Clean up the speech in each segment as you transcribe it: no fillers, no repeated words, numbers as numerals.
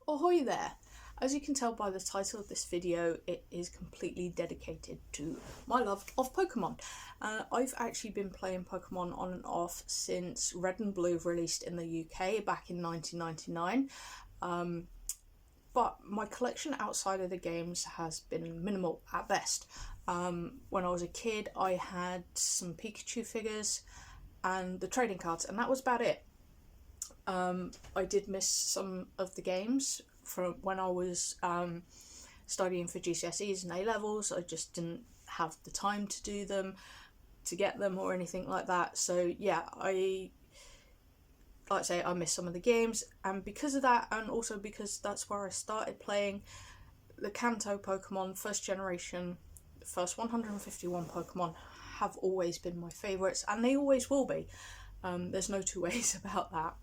Ahoy there! As you can tell by the title of this video, it is completely dedicated to my love of Pokemon. I've actually been playing Pokemon on and off since Red and Blue released in the UK back in 1999. But my collection outside of the games has been minimal at best. When I was a kid, I had some Pikachu figures and the trading cards, and that was about it. I did miss some of the games from when I was studying for GCSEs and A-levels. I just didn't have the time to do them, to get them or anything like that. So yeah, I missed some of the games, and because of that, and also because that's where I started playing, the Kanto Pokemon, first generation, the first 151 Pokemon have always been my favourites, and they always will be. There's no two ways about that.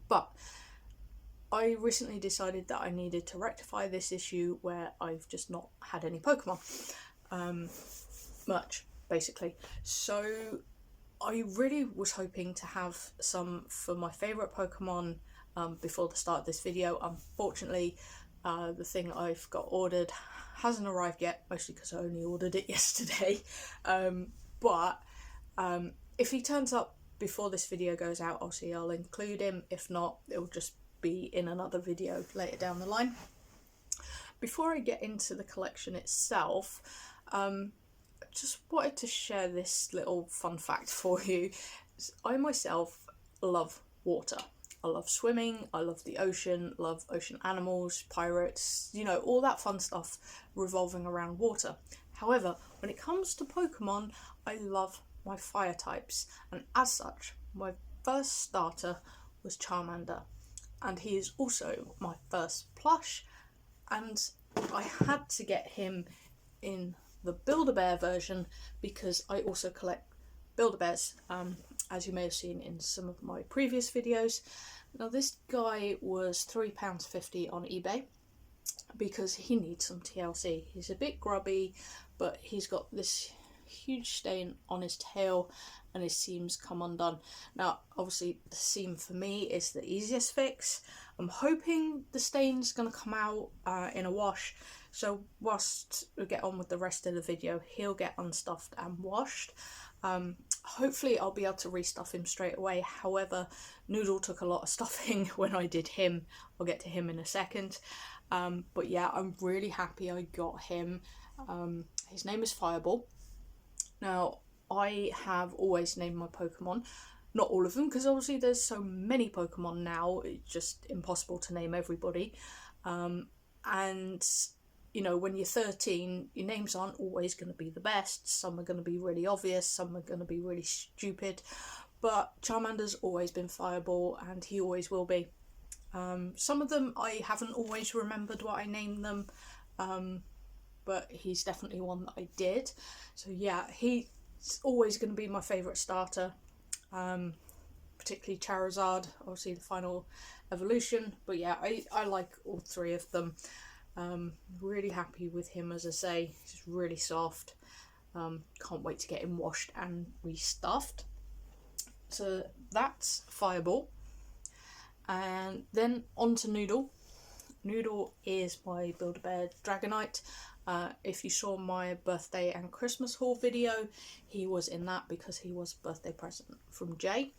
But I recently decided that I needed to rectify this issue where I've just not had any Pokemon. Much, basically. So I really was hoping to have some for my favourite Pokemon before the start of this video. Unfortunately, the thing I've got ordered hasn't arrived yet, mostly because I only ordered it yesterday. But if he turns up before this video goes out, I'll include him. If not, it'll just be in another video later down the line. Before I get into the collection itself, just wanted to share this little fun fact for you. I myself love water. I love swimming, I love the ocean, love ocean animals, pirates, you know, all that fun stuff revolving around water. However, when it comes to Pokemon, I love my fire types, and as such, my first starter was Charmander, and he is also my first plush, and I had to get him in the Build-A-Bear version because I also collect Build-A-Bears, as you may have seen in some of my previous videos. Now this guy was £3.50 on eBay because he needs some TLC. He's a bit grubby, but he's got this huge stain on his tail and his seams come undone. Now obviously the seam for me is the easiest fix. I'm hoping the stain's going to come out in a wash, so whilst we get on with the rest of the video, he'll get unstuffed and washed. Hopefully I'll be able to restuff him straight away. However, Noodle took a lot of stuffing when I did him. I'll get to him in a second. But yeah, I'm really happy I got him. His name is Fireball. Now, I have always named my Pokemon, not all of them, because obviously there's so many Pokemon now, it's just impossible to name everybody. And, you know, when you're 13, your names aren't always going to be the best. Some are going to be really obvious, some are going to be really stupid. But Charmander's always been Fireball, and he always will be. Some of them I haven't always remembered what I named them, but he's definitely one that I did. So yeah, he's always going to be my favourite starter, particularly Charizard, obviously the final evolution. But yeah, I like all three of them. Really happy with him, as I say. He's really soft. Can't wait to get him washed and restuffed. So that's Fireball. And then on to Noodle. Noodle is my Build-A-Bear Dragonite. If you saw my birthday and Christmas haul video, he was in that because he was a birthday present from Jay.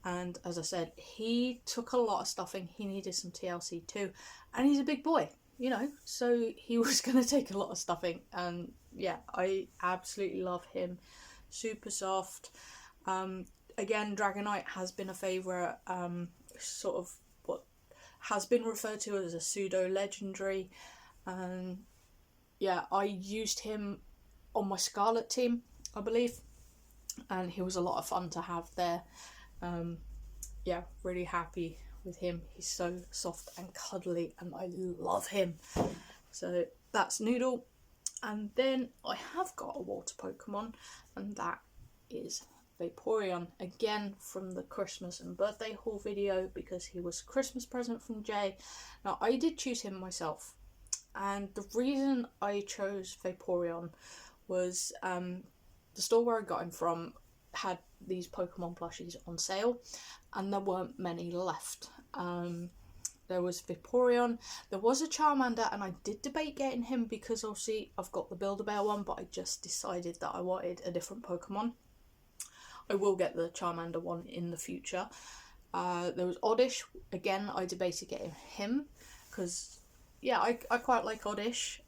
And as I said, he took a lot of stuffing. He needed some TLC too. And he's a big boy, you know, so he was going to take a lot of stuffing. And yeah, I absolutely love him. Super soft. Again, Dragonite has been a favourite, sort of what has been referred to as a pseudo-legendary. Yeah, I used him on my Scarlet team, I believe, and he was a lot of fun to have there. Yeah, really happy with him. He's so soft and cuddly, and I love him. So that's Noodle. And then I have got a water Pokemon, and that is Vaporeon, again from the Christmas and birthday haul video because he was a Christmas present from Jay. Now I did choose him myself, and the reason I chose Vaporeon was the store where I got him from had these Pokemon plushies on sale and there weren't many left. there was Vaporeon, there was a Charmander, and I did debate getting him because obviously I've got the Build-A-Bear one, but I just decided that I wanted a different Pokemon. I will get the Charmander one in the future. There was Oddish, again I debated getting him because yeah, I quite like Oddish.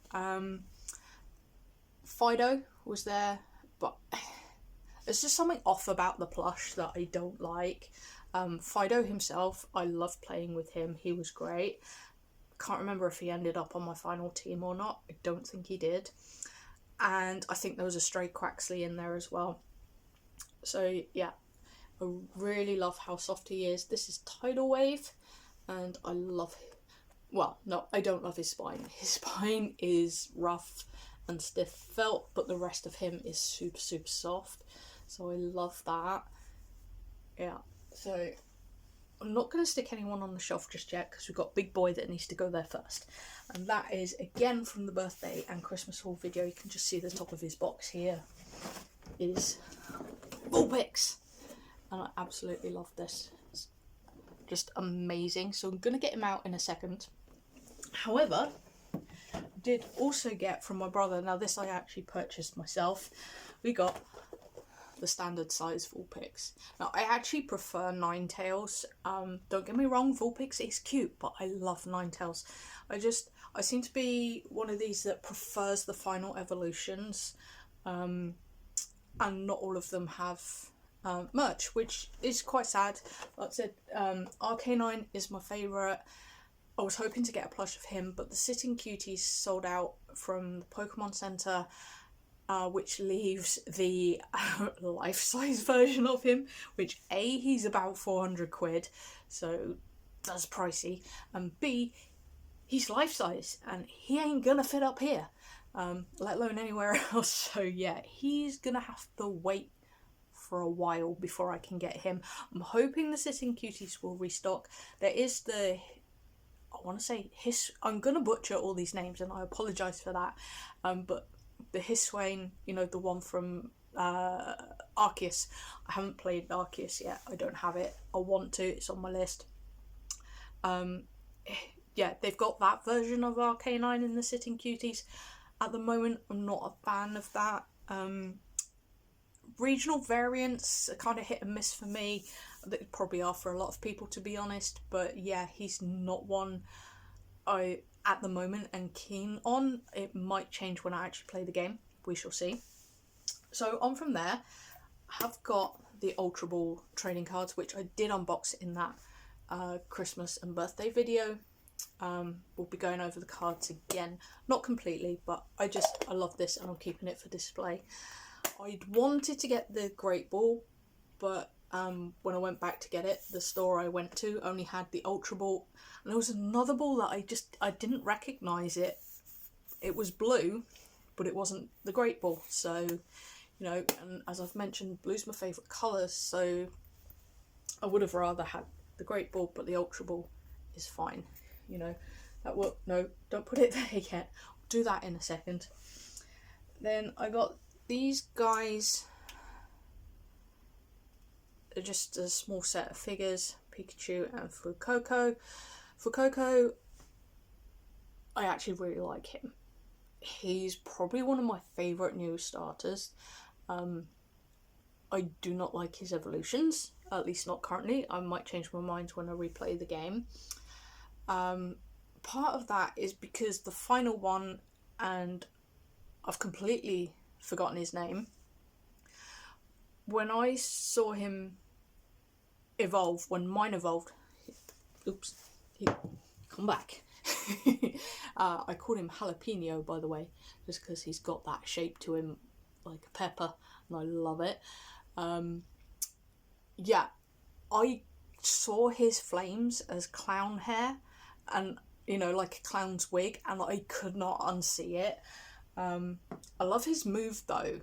Fido was there, but there's just something off about the plush that I don't like. Fido himself, I love playing with him. He was great. Can't remember if he ended up on my final team or not. I don't think he did. And I think there was a stray Quaxley in there as well. So yeah, I really love how soft he is. This is Tidal Wave, and I love him. Well, no, I don't love his spine. His spine is rough and stiff felt, but the rest of him is super, super soft. So I love that. Yeah, so I'm not going to stick anyone on the shelf just yet because we've got Big Boy that needs to go there first. And that is, again, from the birthday and Christmas haul video. You can just see the top of his box here is Vulpix. And I absolutely love this. It's just amazing. So I'm going to get him out in a second. However, I did also get from my brother, now this I actually purchased myself, we got the standard size Vulpix. Now I actually prefer Ninetales. Don't get me wrong, Vulpix is cute, but I love Ninetales. I seem to be one of these that prefers the final evolutions, and not all of them have merch, which is quite sad. Like I said, Arcanine is my favourite. I was hoping to get a plush of him, but the Sitting Cuties sold out from the Pokemon Center, which leaves the life-size version of him, which A, he's about 400 quid, so that's pricey, and B, he's life-size, and he ain't gonna fit up here, let alone anywhere else. So yeah, he's gonna have to wait for a while before I can get him. I'm hoping the Sitting Cuties will restock. There is the, I want to say I'm gonna butcher all these names and I apologise for that, but the Hisuian, you know, the one from Arceus. I haven't played Arceus yet. I don't have it. I want to. It's on my list. Yeah, they've got that version of Arcanine in the Sitting Cuties. At the moment, I'm not a fan of that. Regional variants are kind of hit and miss for me. They probably are for a lot of people, to be honest. But yeah, he's not one I, at the moment, am keen on. It might change when I actually play the game. We shall see. So on from there, I have got the Ultra Ball trading cards, which I did unbox in that Christmas and birthday video. We'll be going over the cards again. Not completely, but I love this and I'm keeping it for display. I'd wanted to get the Great Ball, but when I went back to get it, the store I went to only had the Ultra Ball, and there was another ball that I didn't recognise it. It was blue, but it wasn't the Great Ball. So, you know, and as I've mentioned, blue's my favourite colour, so I would have rather had the Great Ball, but the Ultra Ball is fine. You know, that will, no, don't put it there yet. I'll do that in a second. Then I got these guys. They're just a small set of figures, Pikachu and Fuecoco. Fuecoco, I actually really like him. He's probably one of my favourite new starters. I do not like his evolutions, at least not currently. I might change my mind when I replay the game. Part of that is because the final one, and I've completely forgotten his name, when I saw him evolve, when mine evolved, oops, come back. I called him Jalapeno, by the way, just because he's got that shape to him, like a pepper, and I love it. Yeah, I saw his flames as clown hair, and, you know, like a clown's wig, and I could not unsee it. I love his move, though.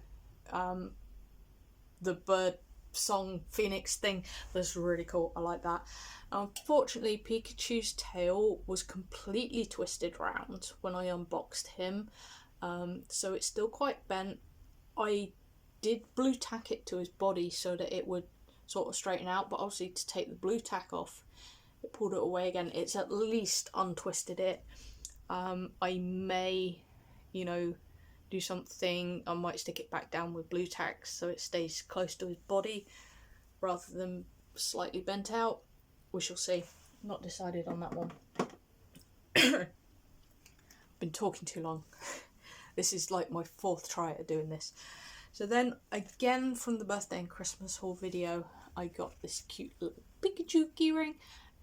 The bird song phoenix thing, that's really cool. I like that. Unfortunately, Pikachu's tail was completely twisted round when I unboxed him, so it's still quite bent. I did blue tack it to his body so that it would sort of straighten out, but obviously to take the blue tack off, pulled it away again. It's at least untwisted it. I may, you know, do something. I might stick it back down with blue tack so it stays close to his body rather than slightly bent out. We shall see. Not decided on that one. Been talking too long. This is like my 4th try at doing this. So then again from the birthday and Christmas haul video, I got this cute little Pikachu keyring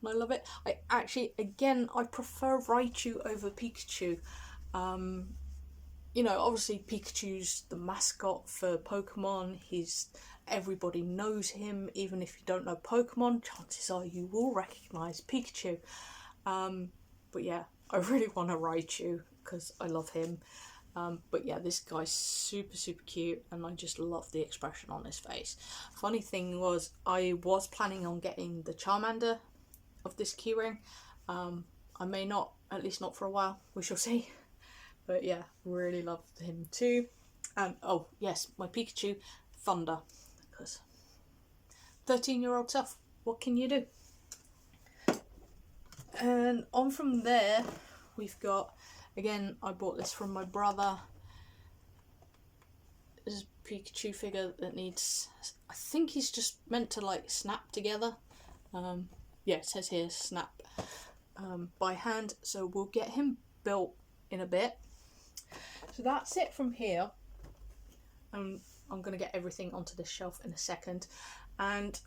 and I love it. I actually, again, I prefer Raichu over Pikachu. You know, obviously Pikachu's the mascot for Pokemon. Everybody knows him. Even if you don't know Pokemon, chances are you will recognise Pikachu. But yeah, I really want a Raichu because I love him. But yeah, this guy's super cute and I just love the expression on his face. Funny thing was, I was planning on getting the Charmander of this keyring. I may not, at least not for a while, we shall see. But yeah, really love him too. And oh yes, my Pikachu, Thunder, because 13-year-old self, what can you do? And on from there, we've got, again, I bought this from my brother. This is a Pikachu figure that needs, I think he's just meant to like snap together. Yeah, it says here snap by hand, so we'll get him built in a bit. So that's it from here. I'm going to get everything onto this shelf in a second. And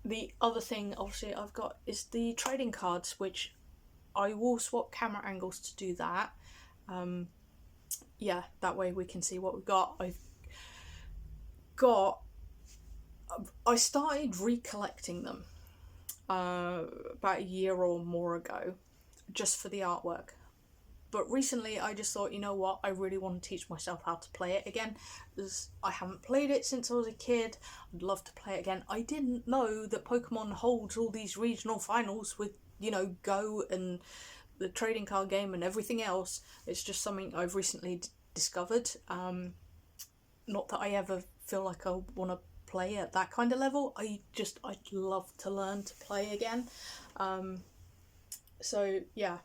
the other thing obviously I've got is the trading cards, which I will swap camera angles to do that. Yeah, that way we can see what we've got. I started recollecting them about a year or more ago, just for the artwork. But recently I just thought, you know what, I really want to teach myself how to play it again. I haven't played it since I was a kid. I'd love to play it again. I didn't know that Pokemon holds all these regional finals with, you know, Go and the trading card game and everything else. It's just something I've recently discovered. Not that I ever feel like I want to play at that kind of level. I'd love to learn to play again. So yeah,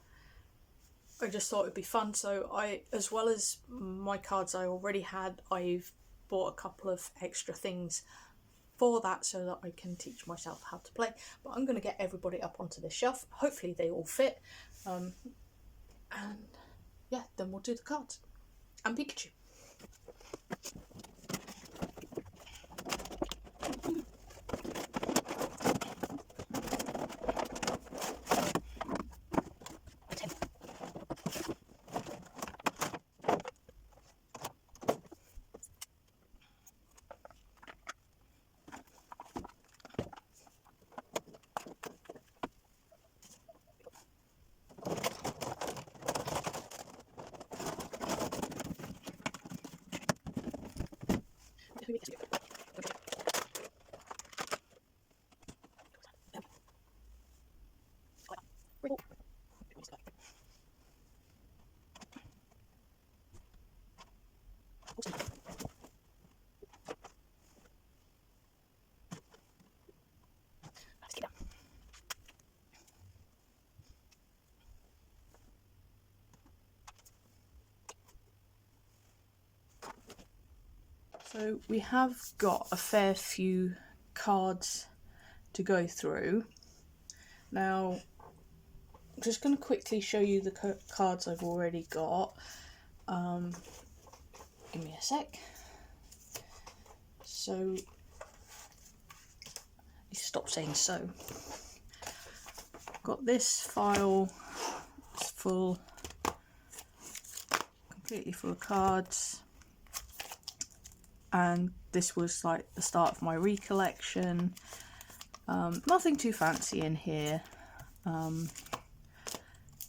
I just thought it'd be fun. So as well as my cards I already had, I've bought a couple of extra things for that so that I can teach myself how to play. But I'm going to get everybody up onto this shelf. Hopefully they all fit. And yeah, then we'll do the cards. And Pikachu. So we have got a fair few cards to go through. Now, I'm just going to quickly show you the cards I've already got. Give me a sec. So, stop saying so. Got this file, it's full, completely full of cards. And this was like the start of my recollection. Nothing too fancy in here.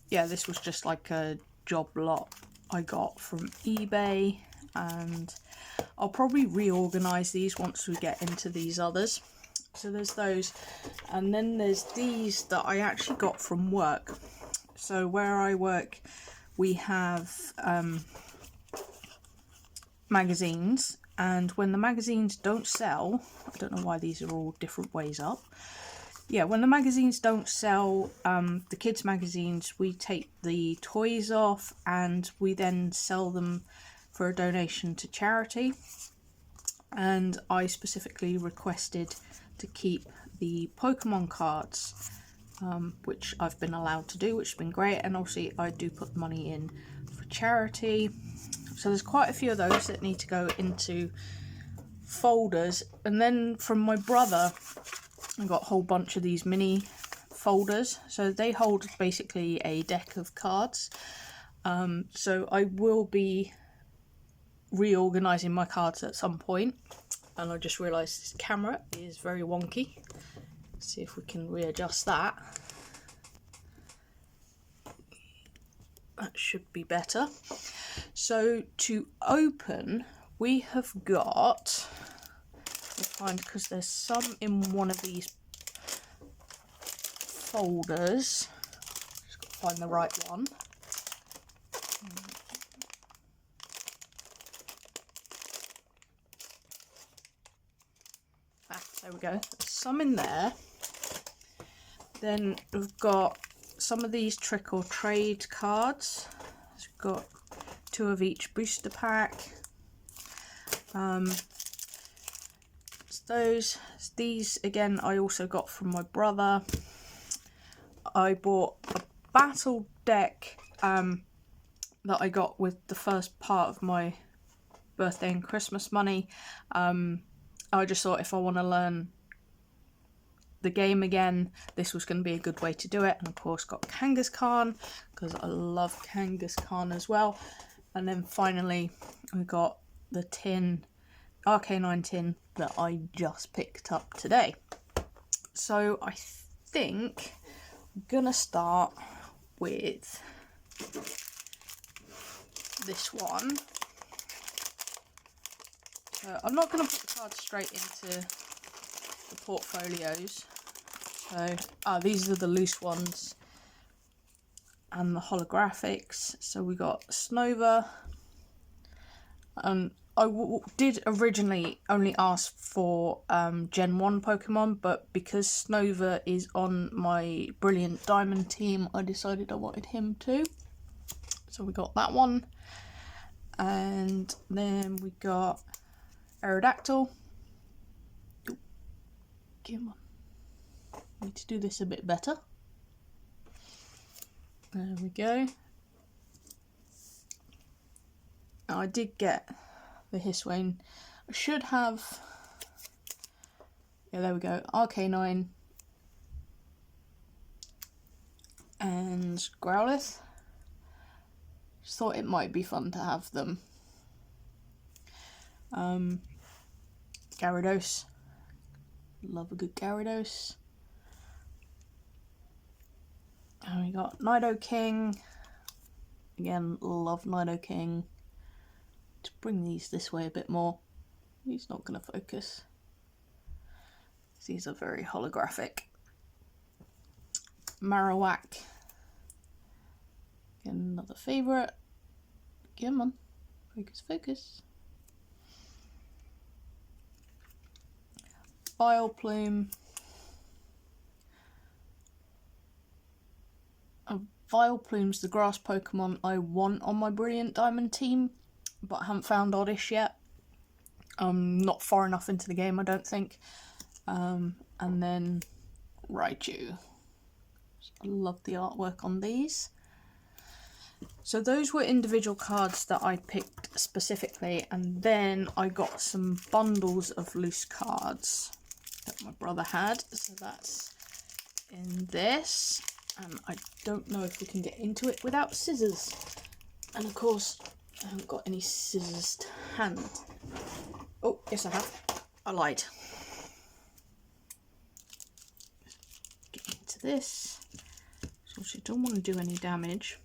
Yeah, this was just like a job lot I got from eBay, and I'll probably reorganize these once we get into these others. So there's those, and then there's these that I actually got from work. So where I work, we have magazines. And when the magazines don't sell, I don't know why these are all different ways up, yeah, when the magazines don't sell, the kids' magazines, we take the toys off and we then sell them for a donation to charity. And I specifically requested to keep the Pokemon cards, which I've been allowed to do, which has been great. And obviously I do put money in for charity. So there's quite a few of those that need to go into folders. And then from my brother, I got a whole bunch of these mini folders. So they hold basically a deck of cards. So I will be reorganising my cards at some point. And I just realised this camera is very wonky. Let's see if we can readjust that. That should be better. So to open, we have got, we'll find, because there's some in one of these folders. Just got to find the right one. There we go. There's some in there. Then we've got some of these trick or trade cards. We've got 2 of each booster pack. These again I also got from my brother. I bought a battle deck that I got with the first part of my birthday and Christmas money. I just thought if I want to learn the game again, this was going to be a good way to do it. And of course got Kangaskhan, because I love Kangaskhan as well. And then finally we got the tin, RK9 tin, that I just picked up today. So I think I'm going to start with this one. So I'm not going to put the cards straight into the portfolios. So these are the loose ones and the holographics. So we got Snova. And I did originally only ask for Gen 1 Pokemon, but because Snova is on my Brilliant Diamond team, I decided I wanted him too. So we got that one. And then we got Aerodactyl. Come on. Need to do this a bit better. There we go. Now I did get the Hisuian. I should have... Yeah, there we go. RK9 and Growlithe. Just thought it might be fun to have them. Gyarados. Love a good Gyarados. And we got Nidoking. Again, love Nidoking. To bring these this way a bit more. He's not going to focus. These are very holographic. Marowak. Again, another favourite. Come on. Focus, focus. Vileplume. Vileplume's the grass Pokemon I want on my Brilliant Diamond team, but I haven't found Oddish yet. Not far enough into the game, I don't think. And then Raichu. I love the artwork on these. So those were individual cards that I picked specifically, and then I got some bundles of loose cards that my brother had. So that's in this, and I don't know if we can get into it without scissors. And of course, I haven't got any scissors to hand. Oh, yes I have. I lied. Get into this. So I don't want to do any damage.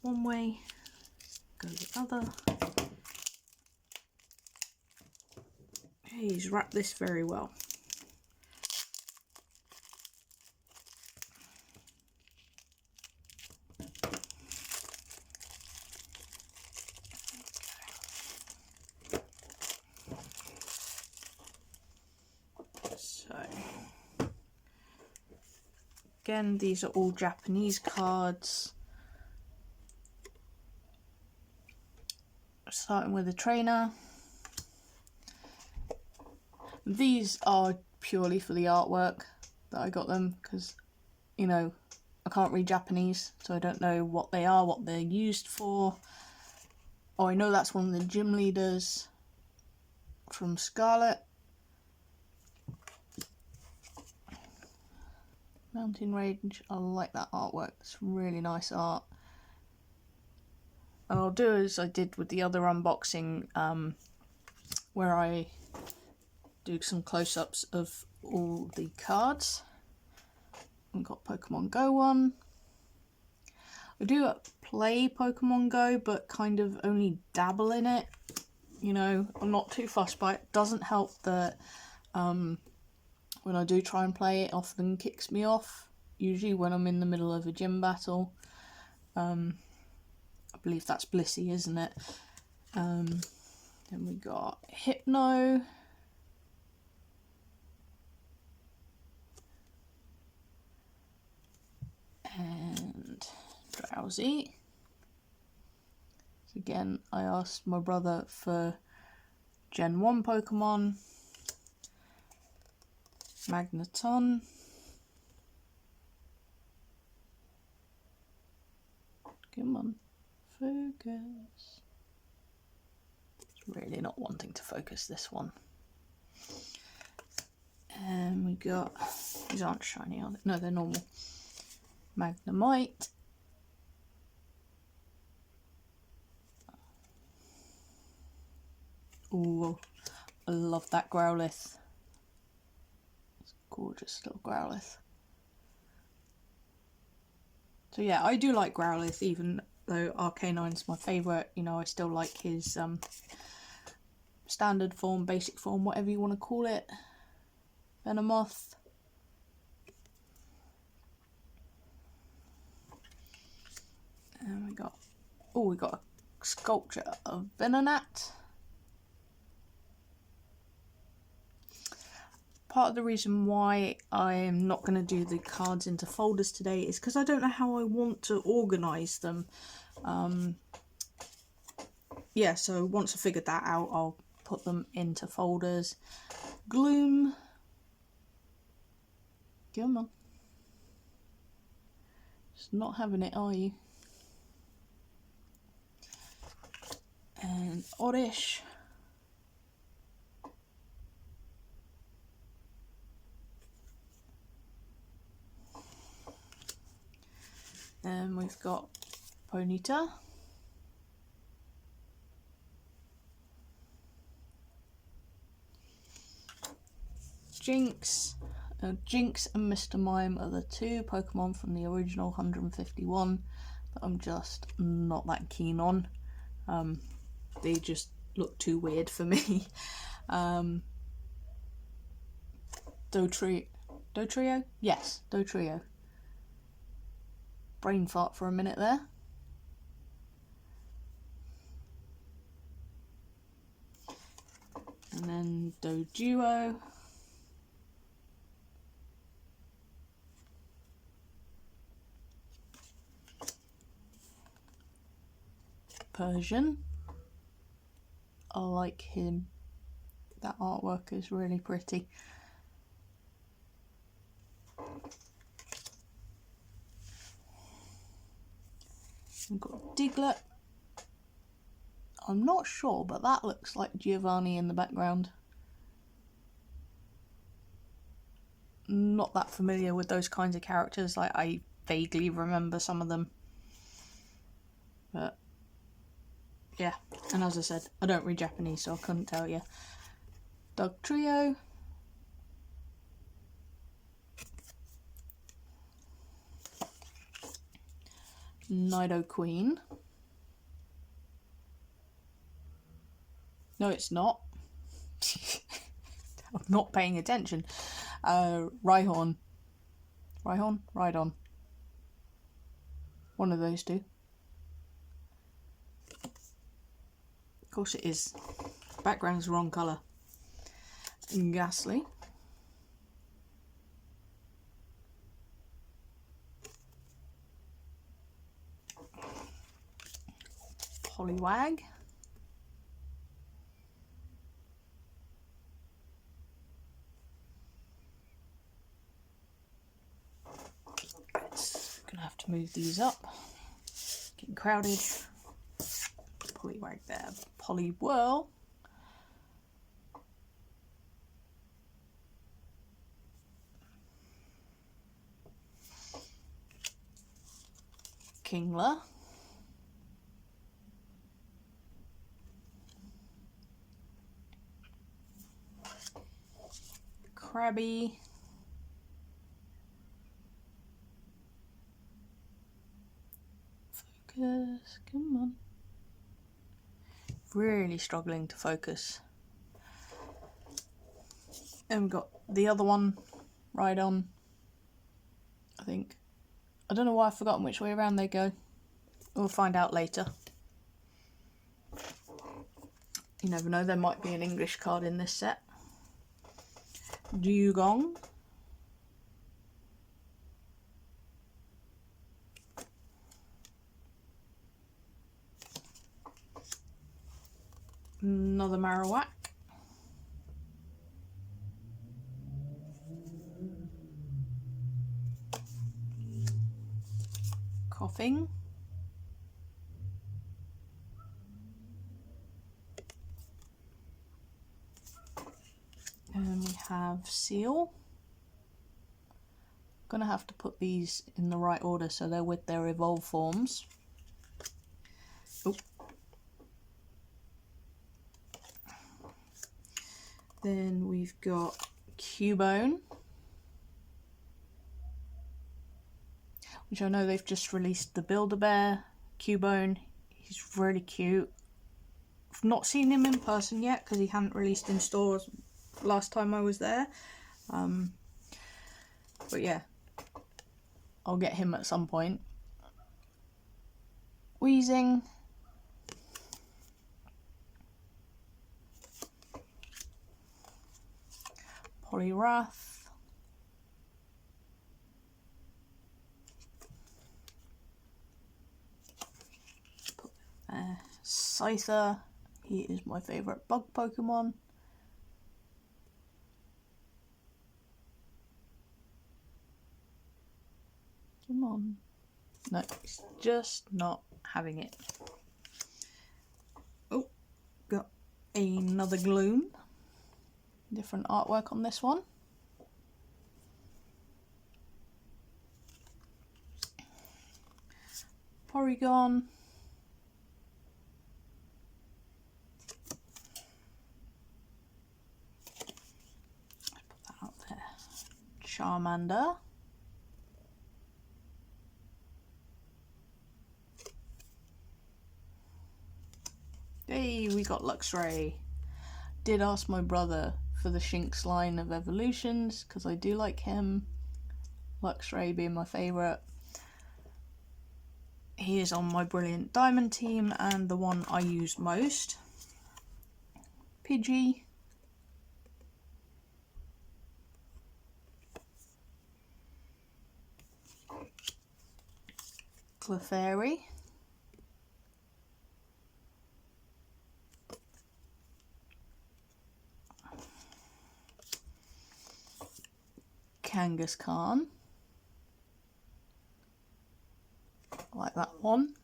One way, go the other. He's wrapped this very well. Again, these are all Japanese cards. Starting with a trainer. These are purely for the artwork that I got them, because, you know, I can't read Japanese, so I don't know what they are, what they're used for. Oh, I know that's one of the gym leaders from Scarlet. Mountain Range, I like that artwork, it's really nice art. And I'll do as I did with the other unboxing, where I do some close-ups of all the cards. We've got Pokemon Go one. I do play Pokemon Go, but kind of only dabble in it. You know, I'm not too fussed by it. Doesn't help that when I do try and play it, often kicks me off. Usually when I'm in the middle of a gym battle. I believe that's Blissey, isn't it? Then we got Hypno. And Drowsy. So again, I asked my brother for Gen 1 Pokemon. Magneton. Come on, focus. It's really not wanting to focus, this one. And we got, these aren't shiny, are they? No, they're normal. Magnemite. Ooh, I love that Growlithe. It's a gorgeous little Growlithe. So yeah, I do like Growlithe, even though Arcanine's my favourite. You know, I still like his standard form, basic form, whatever you want to call it. Venomoth. And we got a sculpture of Venonat. Part of the reason why I am not going to do the cards into folders today is because I don't know how I want to organise them. Yeah, so once I figured that out, I'll put them into folders. Gloom. Come on. Just not having it, are you? And Oddish. And we've got Ponyta. Jinx. Jinx and Mr. Mime are the two Pokemon from the original 151 that I'm just not that keen on. They just look too weird for me. Dotrio? Yes, Dotrio. Brain fart for a minute there. And then Doduo. Persian. I like him. That artwork is really pretty. We've got Diglett. I'm not sure, but that looks like Giovanni in the background. Not that familiar with those kinds of characters. Like, I vaguely remember some of them. But yeah, and as I said, I don't read Japanese, so I couldn't tell you. Dugtrio. Nidoqueen. No, it's not. I'm not paying attention. Rhyhorn. Rhydon. One of those two. Of course it is. Background's wrong colour. Ghastly. Poliwag. Gonna have to move these up. Getting crowded. Poliwag there. Poliwhirl. Kingler. Krabby. Focus, come on. Really struggling to focus. And we've got the other one right on, I think. I don't know why I've forgotten which way around they go. We'll find out later. You never know, there might be an English card in this set. Dugong. Another Marowak. Coughing. And we have Seal. Gonna have to put these in the right order so they're with their evolved forms. Oop. Then we've got Cubone, which I know they've just released the Build-A-Bear Cubone. He's really cute. I've not seen him in person yet because he hadn't released in stores last time I was there. But yeah, I'll get him at some point. Wheezing. Poliwrath. Scyther. He is my favourite bug Pokemon. Come on. No, it's just not having it. Oh, got another Gloom. Different artwork on this one. Porygon. Let's put that out there. Charmander. Hey, we got Luxray. Did ask my brother for the Shinx line of evolutions because I do like him. Luxray being my favourite. He is on my Brilliant Diamond team and the one I use most. Pidgey. Clefairy. Kangaskhan. I like that one.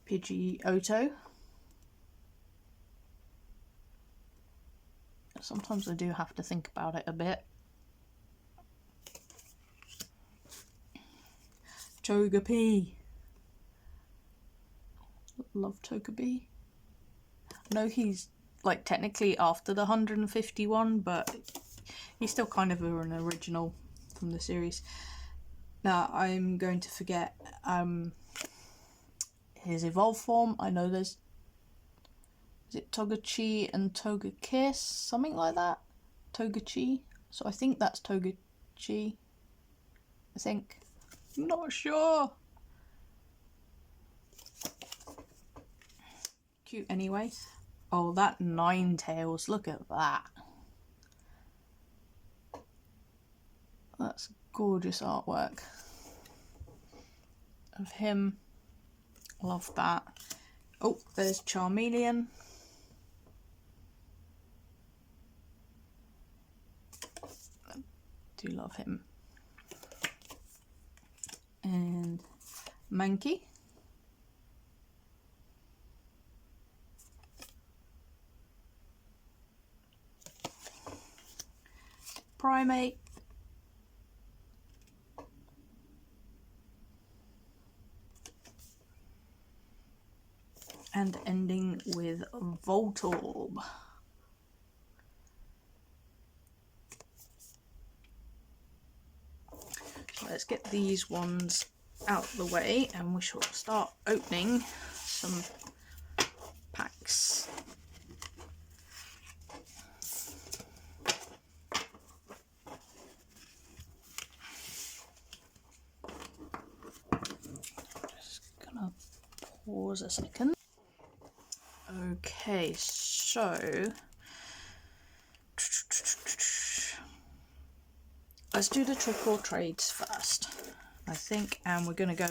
Pidgeotto. Sometimes I do have to think about it a bit. Togepi. Love Togepi. I know he's like technically after the 151, but he's still kind of an original from the series. Now I'm going to forget his evolved form. I know there's, is it Togechi and Togekiss? Something like that? Togechi? So I think that's Togechi. I think. I'm not sure. Cute anyway. Oh, that Ninetales, look at that. That's gorgeous artwork of him. Love that. Oh, there's Charmeleon. Do love him. And Mankey. Primate. And ending with Voltorb. So let's get these ones out of the way and we shall start opening some packs. Just gonna pause a second. Okay, so let's do the trick or trades first, I think, and we're gonna go.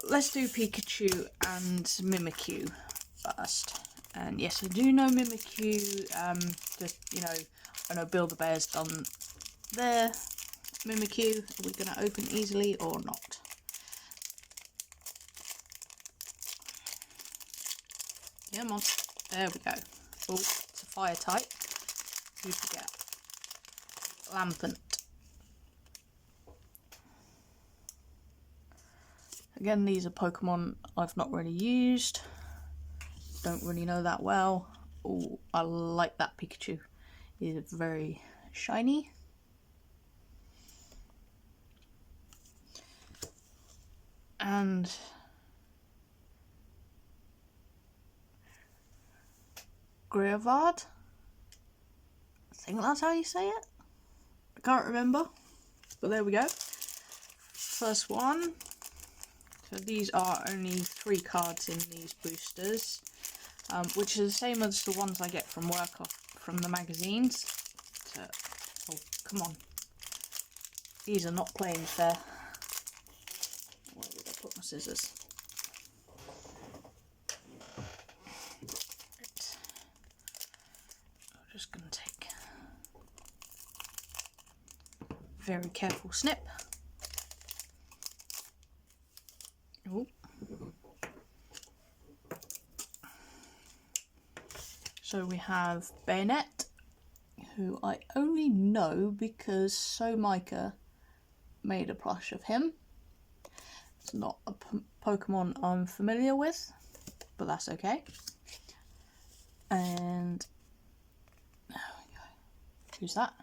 Let's do Pikachu and Mimikyu first. And yes, I do know Mimikyu. Just I know Build-A-Bear's done their Mimikyu. Are we gonna open easily or not? Come on, there we go. Oh, it's a fire type. You forget. Lampent. Again, these are Pokemon I've not really used. Don't really know that well. Oh, I like that Pikachu. It's very shiny. And Greavard. I think that's how you say it. I can't remember, but there we go. First one. So these are only 3 cards in these boosters, which is the same as the ones I get from work off from the magazines. So, oh, come on. These are not playing fair. Where did I put my scissors? I'm just going to take a very careful snip. Ooh. So we have Bayonet, who I only know because So Micah made a plush of him. It's not a Pokemon I'm familiar with, but that's okay. And there we go. Who's that?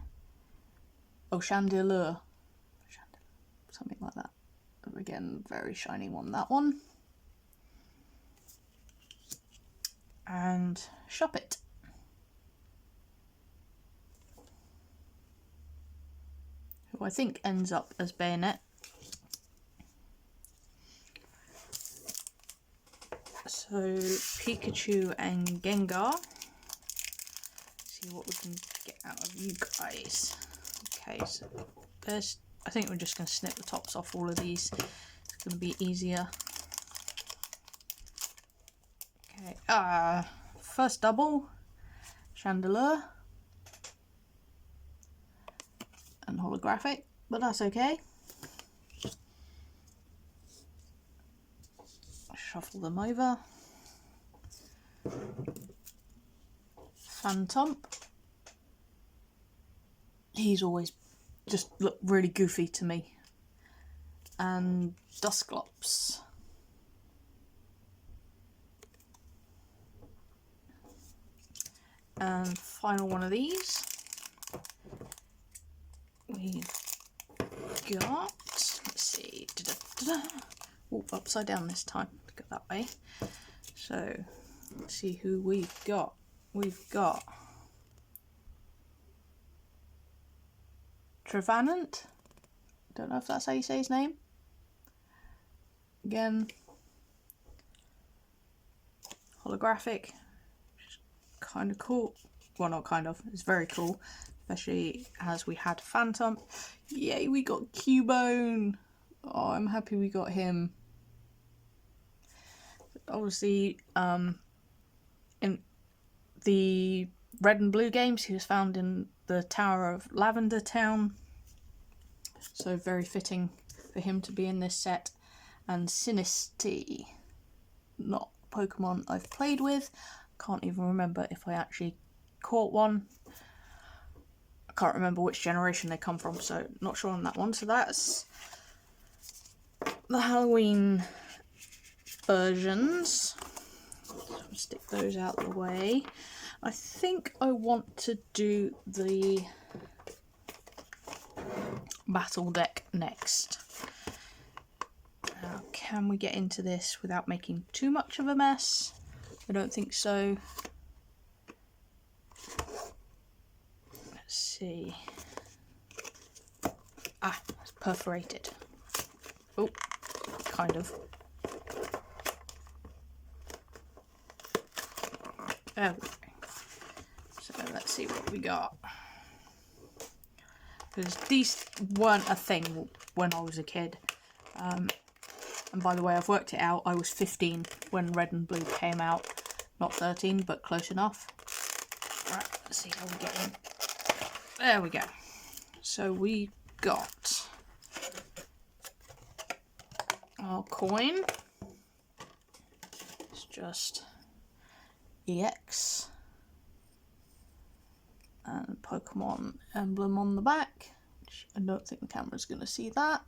Oh, Chandelure. Something like that. Again, very shiny one, that one. And Shop It. Who I think ends up as Bayonet. So Pikachu and Gengar. See what we can get out of you guys. Okay, so there's. I think we're just going to snip the tops off all of these. It's going to be easier. Okay, first double, Chandelure, and holographic, but that's okay. Shuffle them over. Phantom. He's always just look really goofy to me. And Dusclops. And final one of these. We've got, let's see, oh, upside down this time, go that way. So, let's see who we've got. We've got Trevenant. Don't know if that's how you say his name. Again, holographic, which is kind of cool. Well, not kind of, it's very cool. especially as we had Phantom. Yay, we got Cubone! Oh, I'm happy we got him. Obviously, in the Red and Blue games, he was found in the Tower of Lavender Town, so very fitting for him to be in this set. And Sinistea, not a Pokemon I've played with. Can't even remember if I actually caught one. I can't remember which generation they come from, so not sure on that one. So that's the Halloween versions. So stick those out of the way. I think I want to do the battle deck next. Now, can we get into this without making too much of a mess? I don't think so. Let's see. Ah, it's perforated. Oh, kind of. There we go. So let's see what we got. Because these weren't a thing when I was a kid. And by the way, I've worked it out. I was 15 when Red and Blue came out. Not 13, but close enough. Right, let's see how we get in. There we go. So we got our coin. It's just EX. And Pokemon emblem on the back, which I don't think the camera's going to see that.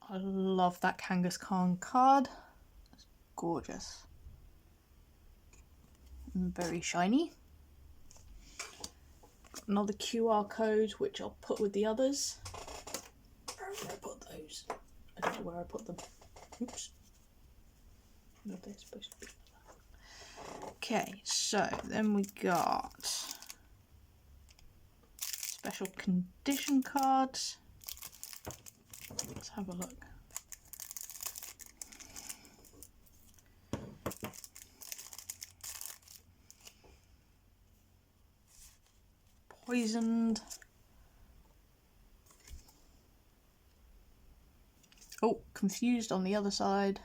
I love that Kangaskhan card. It's gorgeous. And very shiny. Got another QR code, which I'll put with the others. Where did I put those? I don't know where I put them. Oops. No, they're supposed to be. Okay, so then we got special condition cards. Let's have a look. Poisoned. Oh, confused on the other side.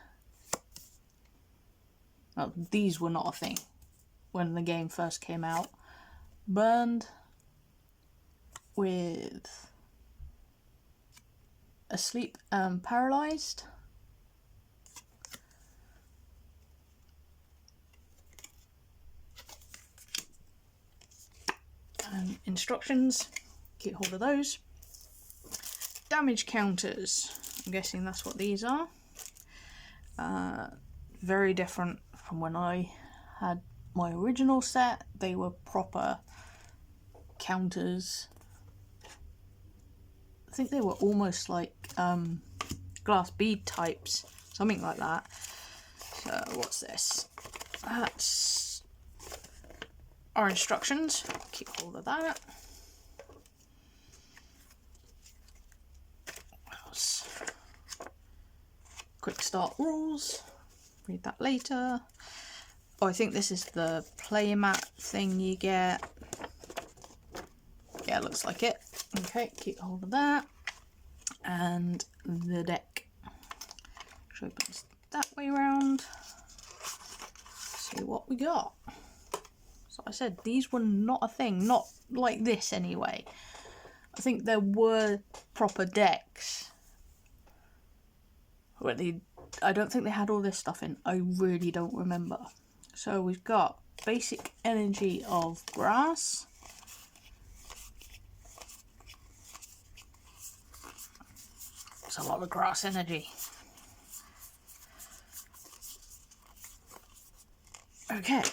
Oh, these were not a thing when the game first came out. Burned. With asleep and paralysed. And instructions. Keep hold of those. Damage counters. I'm guessing that's what these are. Very different from when I had my original set. They were proper counters. I think they were almost like glass bead types, something like that. So what's this? That's our instructions. Keep hold of that. What else? Quick start rules. Read that later. Oh, I think this is the playmat thing you get. Yeah, looks like it. Okay, keep hold of that. And the deck, which opens that way around. See what we got. So I said, these were not a thing, not like this anyway. I think there were proper decks. I don't think they had all this stuff in. I really don't remember. So we've got basic energy of grass. It's a lot of grass energy. Okay. So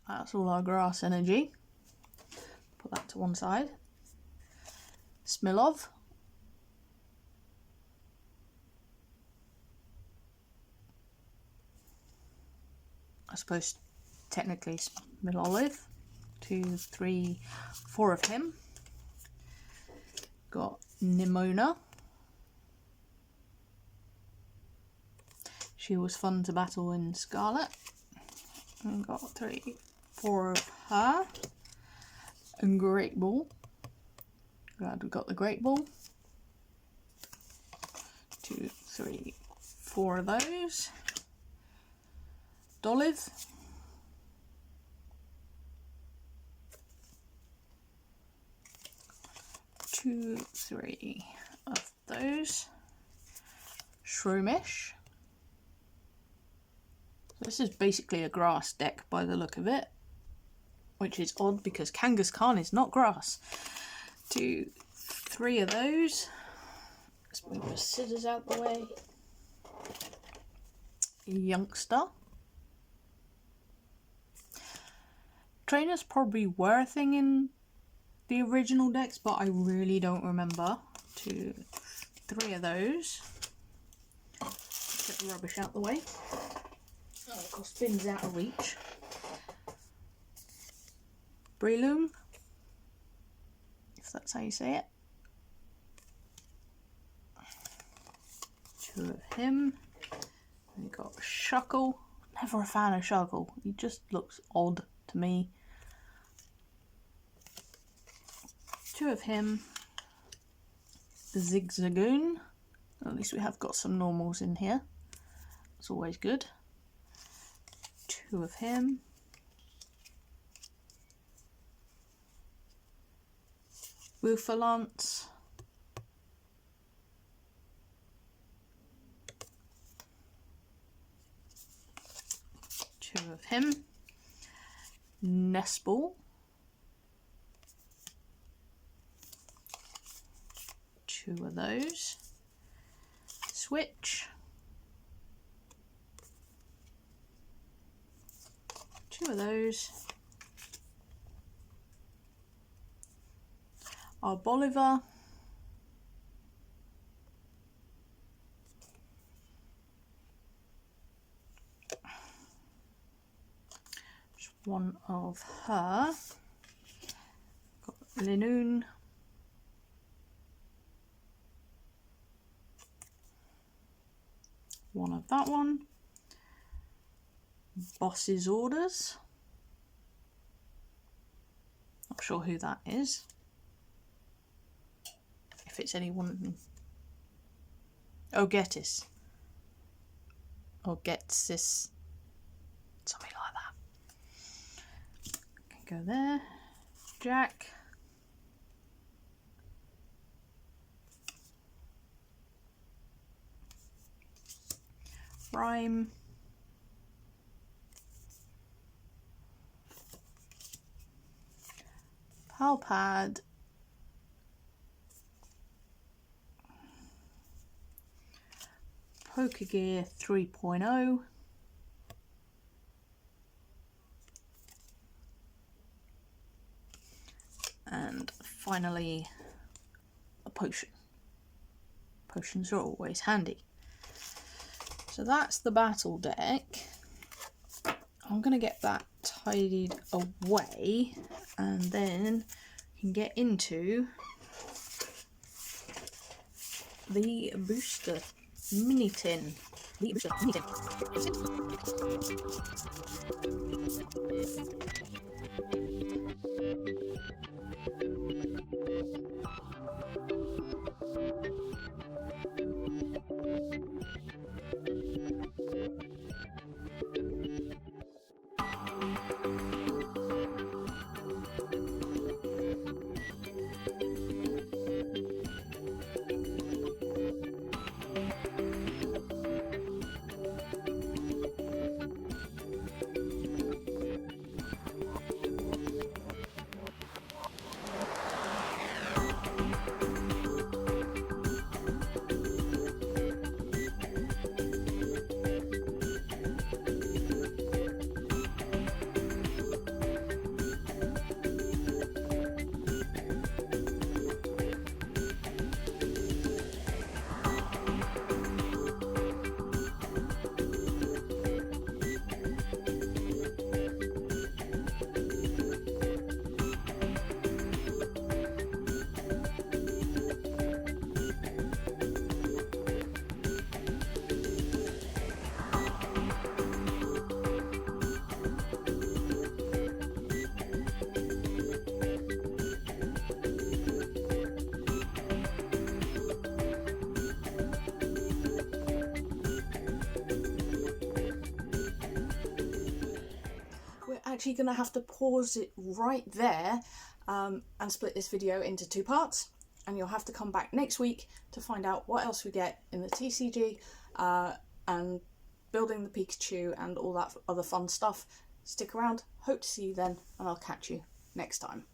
that's all our grass energy. Put that to one side. Smilov. I suppose technically Smilolive. 2, 3, 4 of him. Got Nimona. She was fun to battle in Scarlet. I've got 3, 4 of her. And Great Ball. Glad we got the Great Ball. 2, 3, 4 of those. Dolive. 2, 3 of those. Shroomish. So this is basically a grass deck by the look of it, which is odd because Kangaskhan is not grass. 2, 3 of those. Let's move the scissors out the way. Youngster. Trainers probably were a thing in the original decks, but I really don't remember. 2, 3 of those. Get the rubbish out the way. Oh, of course, spin's out of reach. Breloom, if that's how you say it. 2 of him. We got Shuckle. Never a fan of Shuckle. He just looks odd to me. 2 of him. Zigzagoon. At least we have got some normals in here. That's always good. 2 of him. Woofalance. 2 of him. Nestball. 2 of those. Switch. 2 of those. Our Bolivar. Just 1 of her. Got Linoon. 1 of that one. Boss's Orders. Not sure who that is. If it's anyone. Oh, Getis. Or Getsis. Something like that. Can go there. Jack. Rhyme. Palpad. Pokegear 3.0. And finally a potion. Potions are always handy. So that's the battle deck. I'm going to get that tidied away and then we can get into the booster mini tin. The booster mini tin. actually going to have to pause it right there and split this video into 2 parts, and you'll have to come back next week to find out what else we get in the TCG and building the Pikachu and all that other fun stuff. Stick around, hope to see you then, and I'll catch you next time.